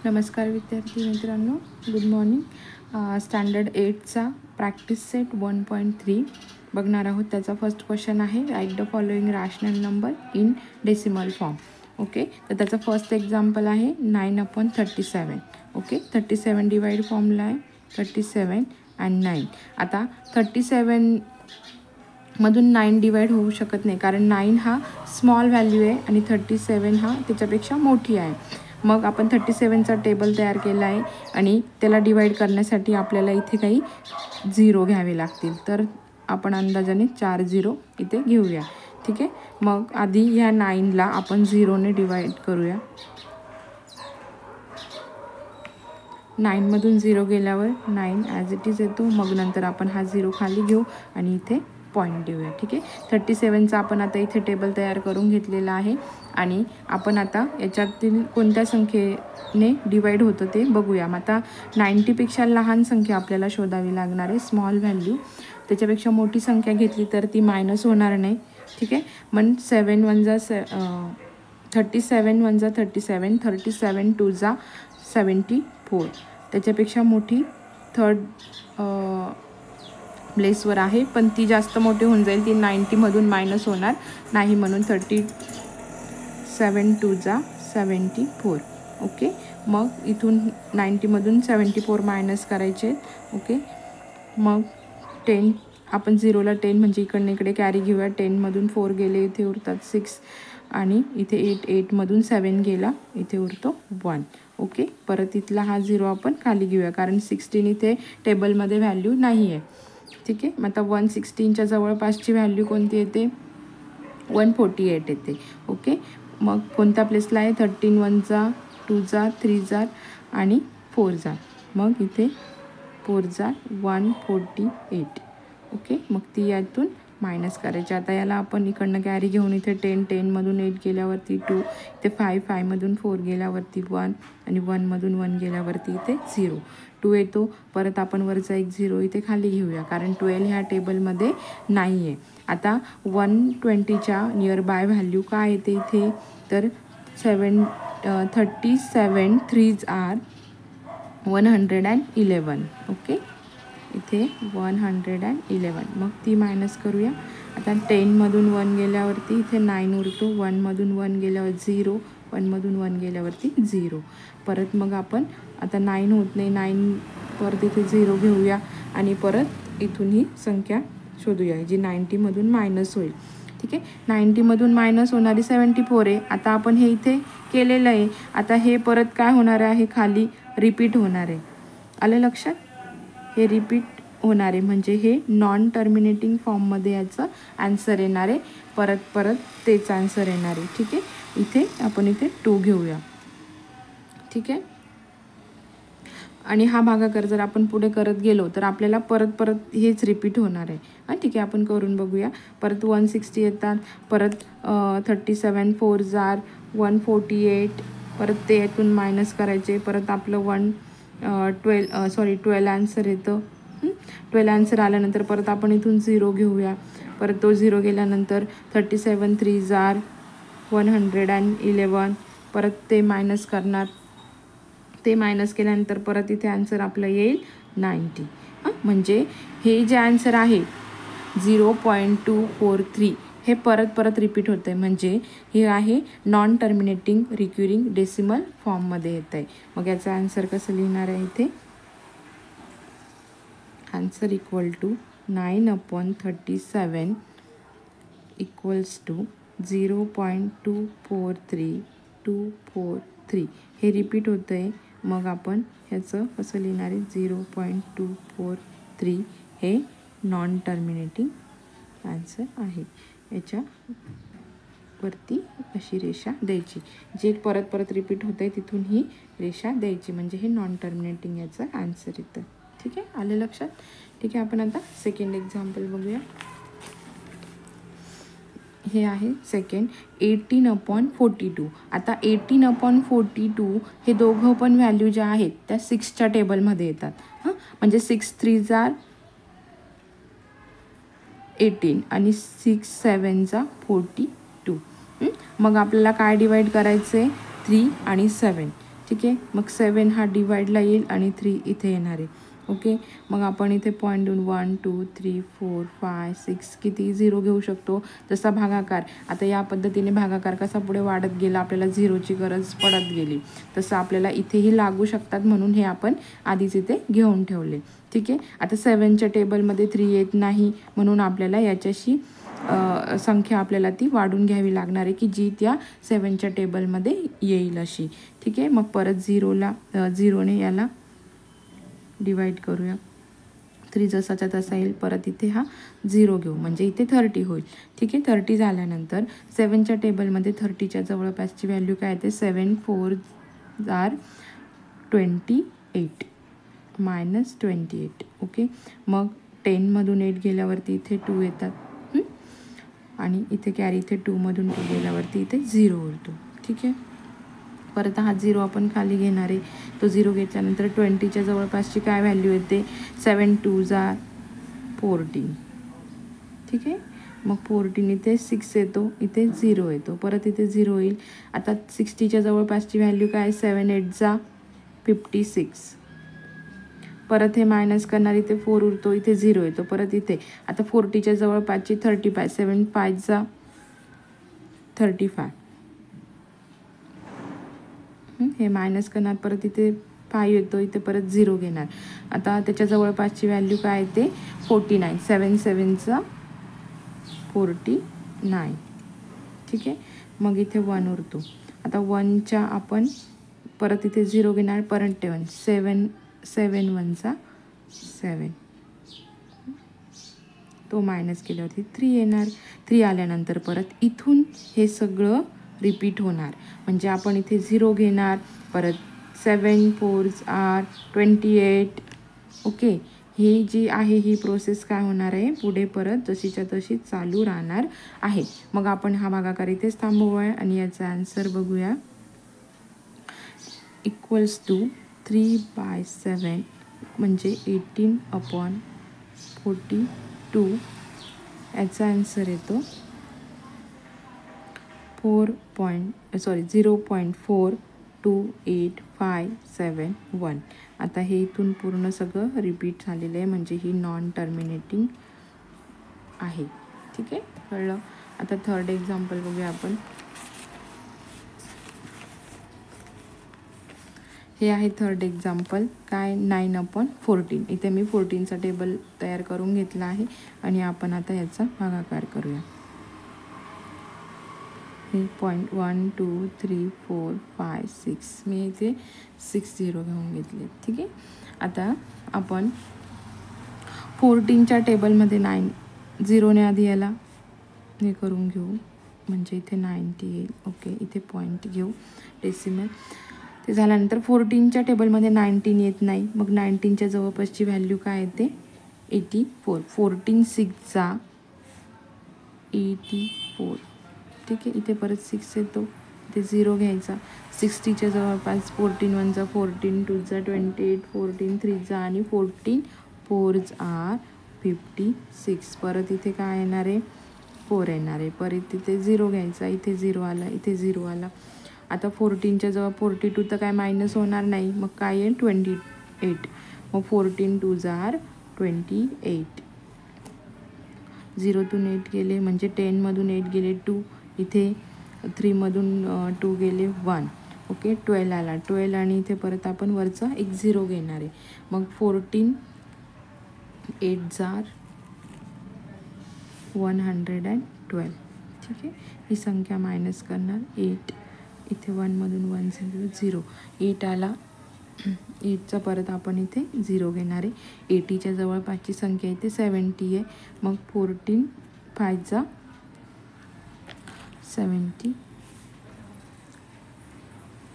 नमस्कार विद्यार्थी मित्रांनो, गुड मॉर्निंग. स्टँडर्ड 8चा प्रॅक्टिस सेट 1.3 बघणार आहोत. त्याचा फर्स्ट क्वेश्चन आहे, write the following rational number in decimal form. Okay, तर त्याचा फर्स्ट एक्झाम्पल आहे 9/37. ओके, 37 डिवाइड फॉर्मला आहे 37 अँड 9. आता 37 मधून 9 डिवाइड होऊ शकत नाही, कारण 9 हा स्मॉल व्हॅल्यू आहे आणि 37 हा त्याच्यापेक्षा मोठी आहे. मग आपण 37चा टेबल तयार केला आहे आणि त्याला डिवाइड करण्यासाठी आपल्याला इथे काही 0 घ्यावे लागतील. तर आपण अंदाजाने 4 0 इथे घेऊया. ठीक आहे, मग आधी ह्या 9ला आपण 0ने डिवाइड करूया. 9मधून 0 गेल्यावर 9 ॲज इट इज येतो. मग नंतर आपण हा 0 खाली घेऊ आणि इथे पॉईंट देऊया. ठीक आहे, 37चा आपण आता इथे टेबल तयार करून घेतलेला आहे आणि आपण आता याच्यातील कोणत्या संख्येने डिवाइड होतं ते बघूया. मग आता 90पेक्षा लहान संख्या आपल्याला शोधावी लागणार आहे, स्मॉल व्हॅल्यू. त्याच्यापेक्षा मोठी संख्या घेतली तर ती मायनस होणार नाही. ठीक आहे, मग 7 1 जा 37 1 जा 37, 37 2 जा 74. त्याच्यापेक्षा मोठी थर्ड प्लेसवर आहे, पण ती जास्त मोठी होऊन जाईल, ती 90मधून मायनस होणार नाही, म्हणून 37 2 जा 74. ओके, मग इथून 90मधून 74 मायनस करायचे. ओके, मग 10 आपण 0ला 10 म्हणजे इकडनं इकडे कॅरी घेऊया. 10मधून 4 गेले, इथे उरतात 6 आणि इथे 8मधून 7 गेला, इथे उरतो 1. ओके, परत इथला हा 0 आपण खाली घेऊया, कारण 16 इथे टेबलमध्ये व्हॅल्यू नाही आहे. ठीक आहे, मग आता 116च्या जवळपासची व्हॅल्यू कोणती येते? 148 येते. ओके, मग कोणत्या प्लेसला आहे? 13 1 जा 2 जा 3 जा आणि 4 जा. मग इथे 4 जा 148. ओके, मग ती यातून मायनस करायची. आता याला आपण इकडनं कॅरी घेऊन इथे 10 10मधून 8 गेल्यावरती 2, इथे 5 5मधून 4 गेल्यावरती 1 आणि 1मधून 1 गेल्यावरती इथे 0 2 येतो. परत आपण वरचा एक 0 इथे खाली घेऊया, कारण 12 ह्या टेबलमध्ये नाही आहे. आता 120च्या नियर बाय व्हॅल्यू काय येते इथे? तर 37 3s आर 111. ओके, इथे 111. मग ती मायनस करूया. आता 10मधून 1 गेल्यावरती इथे 9 उरतो. 1मधून 1 गेल्यावर 0, 1मधून 1 गेल्यावरती 0. परत मग आपण आता 9 होत नाही, 9 परत इथे 0 घेऊया आणि परत इथून ही संख्या शोधूया जी 90मधून मायनस होईल. ठीक आहे, 90मधून मायनस होणारी 74 आहे. आता आपण हे इथे केलेलं आहे. आता हे परत काय होणार आहे? खाली रिपीट होणार आहे. आलं लक्षात? हे रिपीट होणार आहे म्हणजे हे नॉन टर्मिनेटिंग फॉर्ममध्ये याचं ॲन्सर येणार आहे. परत तेच ॲन्सर येणार आहे. ठीक आहे, इथे आपण इथे 2 घेऊया. ठीक आहे, आणि हा भागाकार जर आपण पुढे करत गेलो तर आपल्याला परत हेच रिपीट होणार आहे. ठीक आहे, आपण करून बघूया. परत 160 येतात, परत 37 4 जार 148, परत ते यातून मायनस करायचे. परत आपलं 12 ॲन्सर येतं. 12 ॲन्सर आल्यानंतर परत आपण इथून 0 घेऊया. परत तो 0 गेल्यानंतर 37 3 जार 111. परत ते मायनस करणार. ते मायनस केल्यानंतर परत इथे ॲन्सर आपलं येईल 90. म्हणजे हे जे ॲन्सर आहे 0.243 हे परत रिपीट होतं आहे, म्हणजे हे आहे नॉन टर्मिनेटिंग रिक्युरिंग डेसिमल फॉर्ममध्ये येत आहे. मग याचा ॲन्सर कसं लिहिणार आहे? इथे answer equal to 9/37 equals to 0.243243. हे रिपीट होतं आहे. मग आपण ह्याचं कसं लिहिणार आहे? 0.243 हे नॉन टर्मिनेटिंग ॲन्सर आहे. याच्यावरती अशी रेषा द्यायची, जे परत रिपीट होतं आहे तिथून ही रेषा द्यायची, म्हणजे हे नॉन टर्मिनेटिंग याचं ॲन्सर येतं. ठीक आहे, आले लक्षात? ठीक आहे, आपण आता सेकंड एक्झाम्पल बघूया. हे आहे सेकंड 18/42. आता 18/42 हे दोघं पण व्हॅल्यू ज्या आहेत त्या 6च्या टेबलमध्ये येतात. म्हणजे 6 3 जार 18 आणि 6 7 जा 42. मग आपल्याला काय डिवाइड करायचं आहे? 3 आणि 7. ठीक आहे. मग 7 हा डिवाइडला येईल आणि 3 इथे येणार आहे. ओके. मग आपण इथे पॉईंट देऊन 1 2 3 4 5 6 किती 0 घेऊ शकतो. तसा भागाकार आता या पद्धतीने भागाकार कसा पुढे वाढत गेला, आपल्याला 0ची गरज पडत गेली, तसं आपल्याला इथेही लागू शकतात, म्हणून हे आपण आधीच इथे घेऊन ठेवले. ठीक आहे. आता 7च्या टेबलमध्ये 3 येत नाही, म्हणून आपल्याला याच्याशी संख्या आपल्याला ती वाढून घ्यावी लागणार आहे की जी त्या 7च्या टेबलमध्ये येईल अशी. ठीक आहे. मग परत 0ने याला डिवाइड करूया. 3 जसाचा तसा येईल, परत इथे हा 0 घेऊ म्हणजे इथे 30 होईल. ठीक आहे. 30 झाल्यानंतर 7च्या टेबलमध्ये 30च्या जवळपासची व्हॅल्यू काय येते, 7 4 आर 28 मायनस 28. ओके. मग 10मधून 8 गेल्यावरती इथे 2 येतात आणि इथे कॅरी इथे 2मधून 2 गेल्यावरती इथे 0 उरतो. ठीक आहे. परत हा 0 आपण खाली घेणार आहे. तो 0 घेतल्यानंतर 20च्या जवळपासची काय व्हॅल्यू येते, 7 2 आर 14. ठीक आहे. मग 14 इथे 6 येतो, इथे 0 येतो, परत इथे 0 येईल. आता 60च्या जवळपासची व्हॅल्यू काय, 7 8 जा 56. परत हे मायनस करणार, इथे 4 उरतो, इथे 0 येतो, परत इथे आता 40च्या जवळपासची 35 7 5 जा 35. हे मायनस करणार, परत इथे 5 येतो, इथे परत 0 घेणार. आता त्याच्या जवळपासची व्हॅल्यू काय येते, 49 7 7 चा 49. ठीक आहे. मग इथे 1 उरतो. आता 1च्या आपण परत इथे 0 घेणार, परत 7 7 1 चा 7. तो मायनस केल्यावरती 3 येणार. 3 आल्यानंतर परत इथून हे सगळं रिपीट होणार, म्हणजे आपण इथे 0 घेणार, परत 7 4 आर 28. ओके. ही जी आहे ही प्रोसेस काय होणार आहे, पुढे परत जशीच्या तशी चालू राहणार आहे. मग आपण हा भागाकार इथेच थांबवूया आणि याचा आन्सर बघूया. इक्वल्स टू 3/7 म्हणजे 18/42. याचा आन्सर येतो 0.428571. आता हे इथून पूर्ण सगळं रिपीट झालेलं आहे, म्हणजे ही नॉन टर्मिनेटिंग आहे. ठीक आहे. कळलं. आता थर्ड एक्झाम्पल बघूया आपण. हे आहे थर्ड एक्झाम्पल. काय, 9/14. इथे मी 14चा टेबल तयार करून घेतला आहे आणि आपण आता याचा भागाकार करूया. हे पॉईंट 1 2 3 4 5 6 मी इथे 6 0 घेऊन घेतले. ठीक आहे. आता आपण 14च्या टेबलमध्ये 9 0ने आधी याला हे करून घेऊ, म्हणजे इथे 90 येईल. ओके. इथे पॉईंट घेऊ डेसिमल. ते झाल्यानंतर 14च्या टेबलमध्ये 19 येत नाही, मग 19च्या जवळपासची व्हॅल्यू काय येते, 84. 14 6 जा 84. ठीक आहे. इथे परत 6 येतो, इथे 0 घ्यायचा. 60च्या जवळपास 14 1 जा 14 2 जा 28 14 3 जा आणि 14 4 आर 56. परत इथे काय येणार आहे, 4 येणार आहे. परत इथे 0 घ्यायचा, इथे 0 आला, इथे 0 आला. आता 14च्या जवळ 42 तर काय मायनस होणार नाही, मग काय येईल 28. मग 14 2 जार 28. 0तून 8 गेले म्हणजे 10मधून 8 गेले 2, इथे 3मधून 2 गेले 1. ओके. 12 आला, 12 आणि इथे परत आपण वरचा एक 0 घेणार आहे. मग 14 8 जार 112. ठीक आहे. ही संख्या मायनस करणार 8, इथे 1मधून 1 0 8 आला. 8चा परत आपण इथे 0 घेणार आहे. 80च्या जवळपासची संख्या इथे 70 आहे, मग 14 5 जा 70.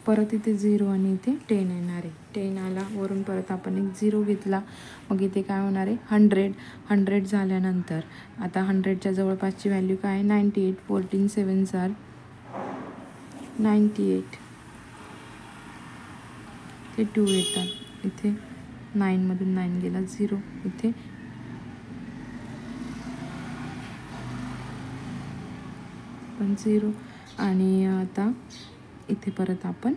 परत इथे 0 आणि इथे 10 येणार आहे. 10 आला, वरून परत आपण एक 0 घेतला, मग इथे काय होणार आहे 100 झाल्यानंतर आता 100च्या जवळपासची व्हॅल्यू काय आहे 98. 14 7 जार 98. ते 2 येतात, इथे 9मधून 9 गेला 0, इथे पण 0 आणि आता इथे परत आपण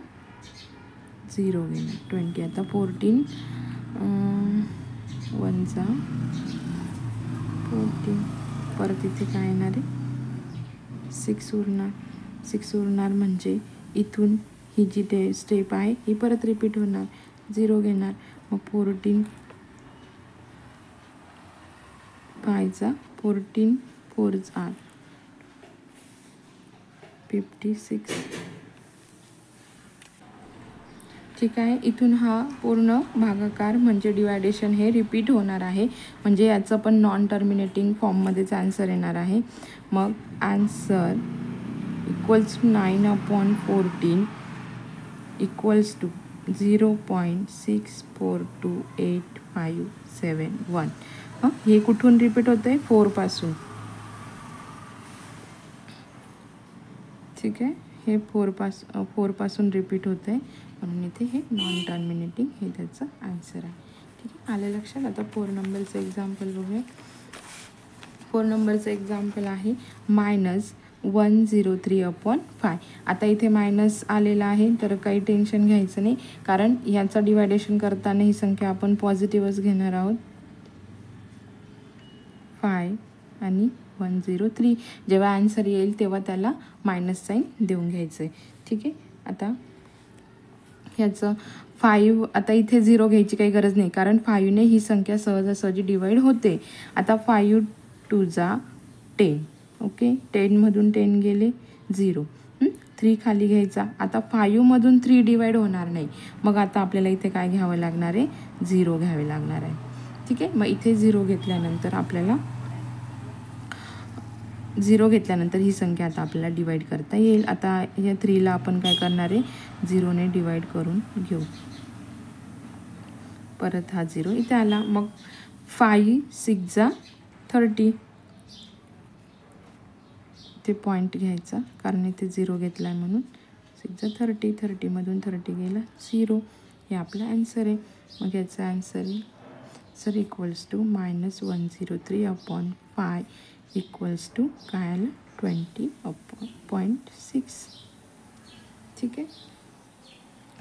0 घेणार 20. आता 14 1 जा 14, परत इथे काय येणार आहे 6 उरणार. 6 उरणार म्हणजे इथून ही जी स्टेप आहे ही परत रिपीट होणार. 0 घेणार, मग 14 5 14 4 8 56. ठीक आहे. इथून हा पूर्ण भागाकार म्हणजे डिवायडेशन हे रिपीट होणार आहे, म्हणजे याचं पण नॉन टर्मिनेटिंग फॉर्ममध्येच आन्सर येणार आहे. मग answer equals to 9/14 equals to 0.642851. हे कुठून रिपीट होतं आहे 4 पासून. ठीक आहे, हे 4 पासून रिपीट होतं आहे, म्हणून इथे हे नॉन टर्मिनेटिंग हे त्याचं आन्सर आहे. ठीक आहे, आलं लक्षात. आता 4 नंबरचं एक्झाम्पल बघूया. 4 नंबरचं एक्झाम्पल आहे -103/5. आता इथे मायनस आलेला आहे, तर काही टेन्शन घ्यायचं नाही, कारण ह्याचं डिवायडेशन करताना ही संख्या आपण पॉझिटिव्हच घेणार आहोत. 5 आणि 103 जेव्हा आन्सर येईल तेव्हा त्याला मायनस साईन देऊन घ्यायचं आहे. ठीक आहे, आता ह्याचं 5, आता इथे 0 घ्यायची काही गरज नाही, कारण 5ने ही संख्या सहजासहजी डिवाईड होते. आता 5 2 जा 10. ओके, 10मधून 10 गेले 0. 3 खाली घ्यायचा. आता 5मधून 3 डिवाईड होणार नाही, मग आता आपल्याला इथे काय घ्यावं लागणार आहे 0 घ्यावे लागणार आहे. ठीक आहे, मग इथे 0 घेतल्यानंतर आपल्याला 0 घेतल्यानंतर ही संख्या आता आपल्याला डिवाईड करता येईल. आता या 3ला आपण काय करणार आहे 0ने डिवाईड करून घेऊ. परत हा 0 इथे आला. मग 5 6 जा 30. ते पॉईंट घ्यायचा, कारण इथे 0 घेतला आहे म्हणून. 6 जा 30, 30मधून 30 गेला 0. हे आपला आन्सर आहे. मग याचा आन्सर आहे sir equals to -103/5 equals to काय आलं 20.6. ठीक आहे,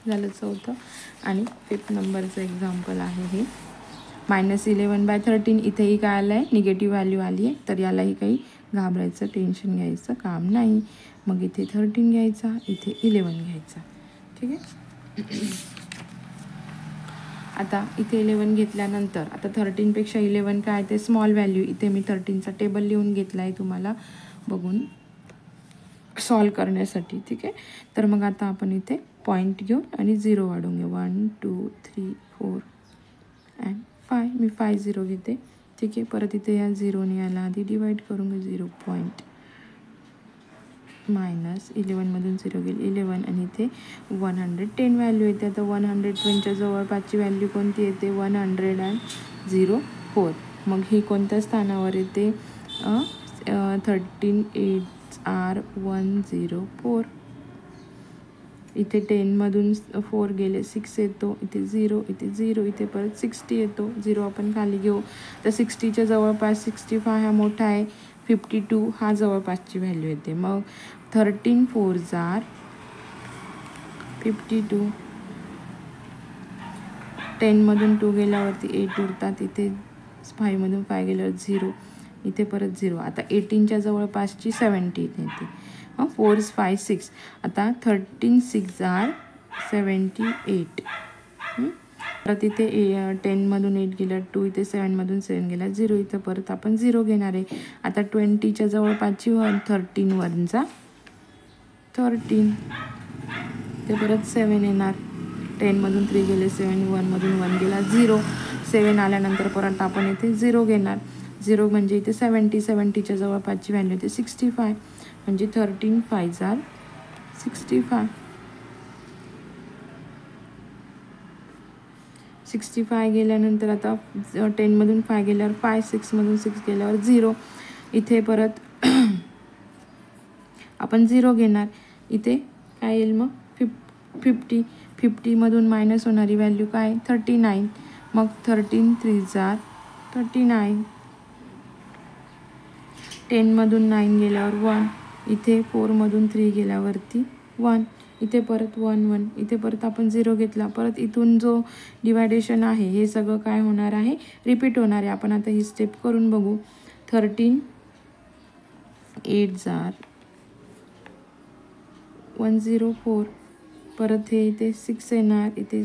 झालं 4थं. आणि 5th नंबरचं एक्झाम्पल आहे हे -11/13. इथेही काय आलं आहे निगेटिव्ह व्हॅल्यू आली आहे, तर यालाही काही घाबरायचं टेन्शन घ्यायचं काम नाही. मग इथे 13 घ्यायचा, इथे 11 घ्यायचा. ठीक आहे, आता इथे 11 घेतल्यानंतर आता 13पेक्षा 11 काय ते स्मॉल व्हॅल्यू. इथे मी 13चा टेबल लिहून घेतला आहे तुम्हाला बघून सॉल्व करण्यासाठी. ठीक आहे, तर मग आता आपण इथे पॉईंट घेऊन आणि 0 वाढवून घेऊ. 1 2 3 4 अँड 5. मी 5 0 घेते. ठीक आहे, परत इथे या 0ने याला आधी डिवाईड करून घेऊ. 0 पॉईंट -11मधून 0 गेली 11 आणि इथे 110 व्हॅल्यू येते. आता 120च्या जवळपासची व्हॅल्यू कोणती येते 104. मग ही कोणत्या स्थानावर येते 13 8 आर 104. इथे 10मधून 4 गेले 6 येतो, इथे 0, इथे 0, इथे परत 60 येतो. 0 आपण खाली घेऊ. तर 60च्या जवळपास 65 हा मोठा आहे, 52 हा जवळपासची व्हॅल्यू येते. मग 13 4 जार 52. 10मधून 2 गेल्यावरती 8 उरतात, इथे 5मधून 5 गेल्यावर 0, इथे परत 0. आता 18च्या जवळपासची 70 येते. 4 5 6. आता 13 6 जार 78. परत इथे 10मधून 8 गेलं 2, इथे 7मधून 7 गेला 0, इथं परत आपण 0 घेणार आहे. आता 20च्या जवळपासची 13 1 जा 13, ते परत 7 येणार. 10मधून 3 गेले 7, 1मधून 1 गेला 0, 7 आल्यानंतर परत आपण इथे 0 घेणार. 0 म्हणजे इथे 70, 70च्या जवळपासची व्हॅल्यू येते 65, म्हणजे 13 5 जार 65. 65 गेल्यानंतर आता 10मधून 5 गेल्यावर 5, 6मधून 6 गेल्यावर 0, इथे परत आपण 0 घेणार. इथे काय येईल मग 50. 50मधून मायनस होणारी व्हॅल्यू काय 39. मग 13 3 जार 39. 10मधून 9 गेल्यावर 1, इथे 4मधून 3 गेल्यावरती 1, इथे परत 1 1, इथे परत आपण 0 घेतला, परत इथून जो डिवायडेशन आहे हे सगळं काय होणार आहे, रिपीट होणार आहे. आपण आता ही स्टेप करून बघू. 13 8 जार 104, परत हे इथे 6 येणार, इथे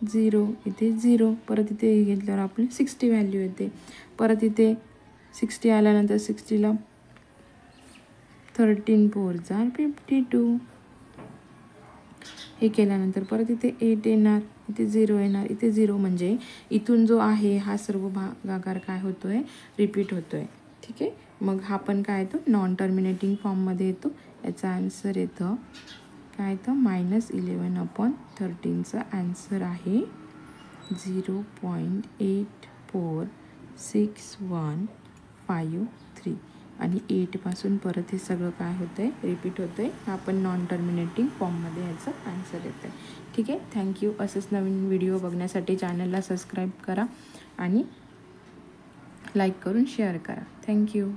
0, इथे 0, परत इथे घेतल्यावर आपली 60 व्हॅल्यू येते. परत इथे 60 आल्यानंतर 60ला 13 4 जार 52, हे केल्यानंतर परत इथे 8 येणार, इथे 0 येणार, इथे 0, म्हणजे इथून जो आहे हा सर्व भागाकार काय होतोय, रिपीट होतोय. ठीक आहे. मग हा पण काय येतो, नॉन टर्मिनेटिंग फॉर्ममध्ये येतो. याचा आन्सर येतं काय येतं, -11/13चा आन्सर आहे 0.846153. आणि 8पासून परत हे सगळं काय होतं आहे, रिपीट होतं आहे. हा पण नॉन टर्मिनेटिंग फॉर्ममध्ये याचं आन्सर येतं आहे. ठीक आहे. थँक्यू. असंच नवीन व्हिडिओ बघण्यासाठी चॅनलला सबस्क्राईब करा आणि लाईक करून शेअर करा. थँक्यू.